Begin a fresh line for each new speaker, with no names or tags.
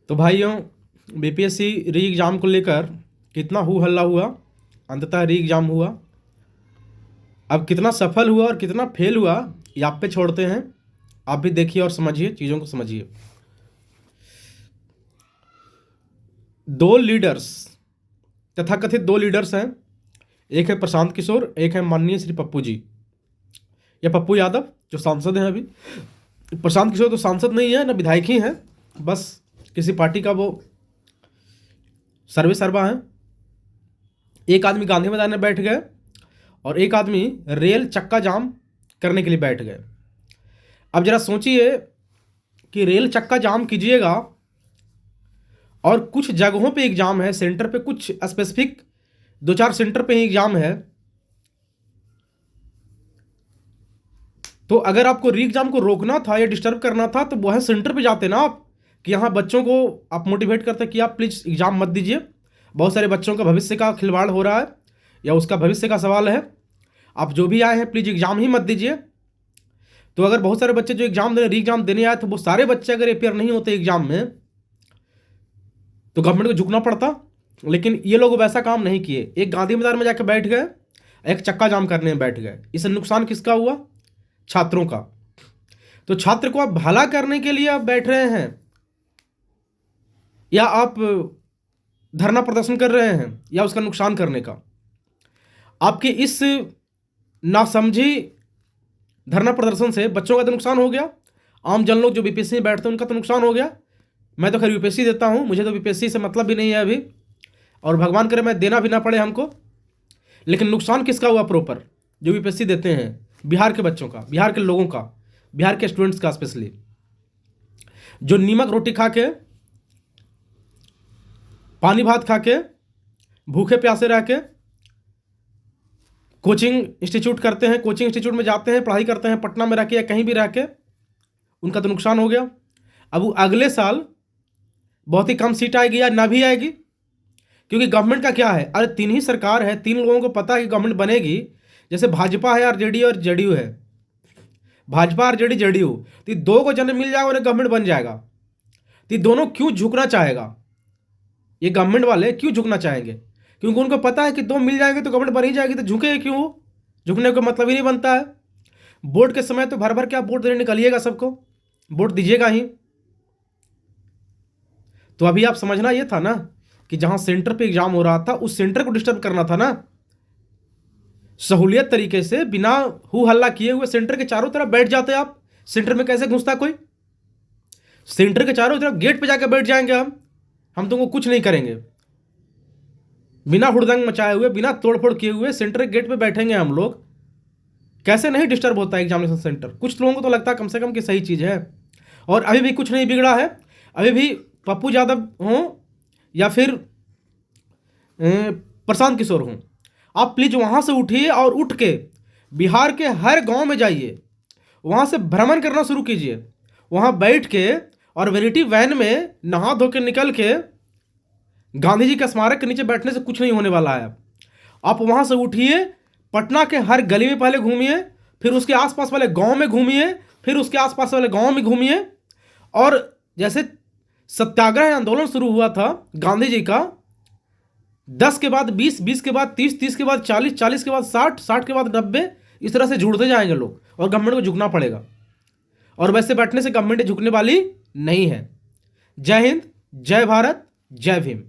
तो भाइयों, बीपीएससी री एग्ज़ाम को लेकर कितना हू हल्ला हुआ। अंततः री एग्ज़ाम हुआ। अब कितना सफल हुआ और कितना फेल हुआ ये आप पे छोड़ते हैं। आप भी देखिए और समझिए, चीज़ों को समझिए। दो लीडर्स, तथाकथित दो लीडर्स हैं। एक है प्रशांत किशोर, एक है माननीय श्री पप्पू जी या पप्पू यादव जो सांसद हैं अभी। प्रशांत किशोर तो सांसद नहीं है, ना विधायक ही हैं, बस किसी पार्टी का वो सर्वे सर्वा है। एक आदमी गांधी मैदान में बैठ गए और एक आदमी रेल चक्का जाम करने के लिए बैठ गए। अब जरा सोचिए कि रेल चक्का जाम कीजिएगा और कुछ जगहों पे एग्जाम है, सेंटर पे कुछ स्पेसिफिक 2-4 सेंटर पे ही एग्जाम है। तो अगर आपको री एग्जाम को रोकना था या डिस्टर्ब करना था तो वह सेंटर पे जाते ना आप, कि यहाँ बच्चों को आप मोटिवेट करते कि आप प्लीज़ एग्जाम मत दीजिए, बहुत सारे बच्चों का भविष्य का खिलवाड़ हो रहा है या उसका भविष्य का सवाल है, आप जो भी आए हैं प्लीज़ एग्जाम ही मत दीजिए। तो अगर बहुत सारे बच्चे जो एग्जाम देने री एग्जाम देने आए तो वो सारे बच्चे अगर अपेयर नहीं होते एग्जाम में तो गवर्नमेंट को झुकना पड़ता। लेकिन ये लोग वैसा काम नहीं किए। एक गांधी मैदान में जाकर बैठ गए, एक चक्का जाम करने में बैठ गए। इससे नुकसान किसका हुआ? छात्रों का। तो छात्र को आप भला करने के लिए आप बैठ रहे हैं या आप धरना प्रदर्शन कर रहे हैं या उसका नुकसान करने का? आपके इस नासमझी धरना प्रदर्शन से बच्चों का तो नुकसान हो गया, आम जन लोग जो बीपीएससी में बैठते हैं उनका तो नुकसान हो गया। मैं तो खैर यूपीएससी देता हूं, मुझे तो बीपीएससी से मतलब भी नहीं है अभी, और भगवान करे मैं देना भी ना पड़े हमको। लेकिन नुकसान किसका हुआ प्रॉपर? जो बीपीएससी देते हैं, बिहार के बच्चों का, बिहार के लोगों का, बिहार के स्टूडेंट्स का स्पेशली, जो नीमक रोटी खा के, पानी भात खा के, भूखे प्यासे रह के कोचिंग इंस्टीट्यूट करते हैं, कोचिंग इंस्टीट्यूट में जाते हैं, पढ़ाई करते हैं, पटना में रह के या कहीं भी रह के, उनका तो नुकसान हो गया। अब वो अगले साल बहुत ही कम सीट आएगी या ना भी आएगी, क्योंकि गवर्नमेंट का क्या है, अरे 3 ही सरकार है, 3 लोगों को पता है कि गवर्नमेंट बनेगी। जैसे भाजपा है, आरजेडी और जेडीयू है, भाजपा आरजेडी जेडीयू, तो 2 को जन मिल जाएगा और गवर्नमेंट बन जाएगा। तो दोनों क्यों झुकना चाहेगा? ये गवर्नमेंट वाले क्यों झुकना चाहेंगे? क्योंकि उनको पता है कि 2 मिल जाएंगे तो गवर्नमेंट बन ही जाएगी, तो झुके क्यों? झुकने का मतलब ही नहीं बनता है। वोट के समय तो भर भर के आप वोट देने निकलिएगा, सबको वोट दीजिएगा ही। तो अभी आप समझना ये था ना कि जहां सेंटर पे एग्जाम हो रहा था उस सेंटर को डिस्टर्ब करना था ना, सहूलियत तरीके से, बिना हु हल्ला किए हुए सेंटर के चारों तरफ बैठ जाते आप। सेंटर में कैसे घुसता कोई? सेंटर के चारों तरफ गेट पे जाकर बैठ जाएंगे हम तुमको कुछ नहीं करेंगे। बिना हुड़दंग मचाए हुए, बिना तोड़फोड़ किए हुए सेंटर के गेट पे बैठेंगे हम लोग। कैसे नहीं डिस्टर्ब होता है एग्जामिनेशन सेंटर? कुछ लोगों को तो लगता है कम से कम कि सही चीज़ है। और अभी भी कुछ नहीं बिगड़ा है। अभी भी पप्पू यादव हों या फिर प्रशांत किशोर हों, आप प्लीज़ वहाँ से उठिए और उठ के बिहार के हर गांव में जाइए, वहाँ से भ्रमण करना शुरू कीजिए। वहाँ बैठ के और वैनिटी वैन में नहा धो के निकल के गांधी जी के स्मारक के नीचे बैठने से कुछ नहीं होने वाला है। आप वहाँ से उठिए, पटना के हर गली में पहले घूमिए, फिर उसके आसपास वाले गांव में घूमिए, फिर उसके आसपास वाले गांव में घूमिए। और जैसे सत्याग्रह आंदोलन शुरू हुआ था गांधी जी का, 10 के बाद 20, 20 के बाद 30, 30 के बाद 40, 40 के बाद 60, 60 के बाद 90, इस तरह से जुड़ते जाएंगे लोग और गवर्नमेंट को झुकना पड़ेगा। और वैसे बैठने से गवर्नमेंट झुकने वाली नहीं है। जय हिंद, जय भारत, जय भीम।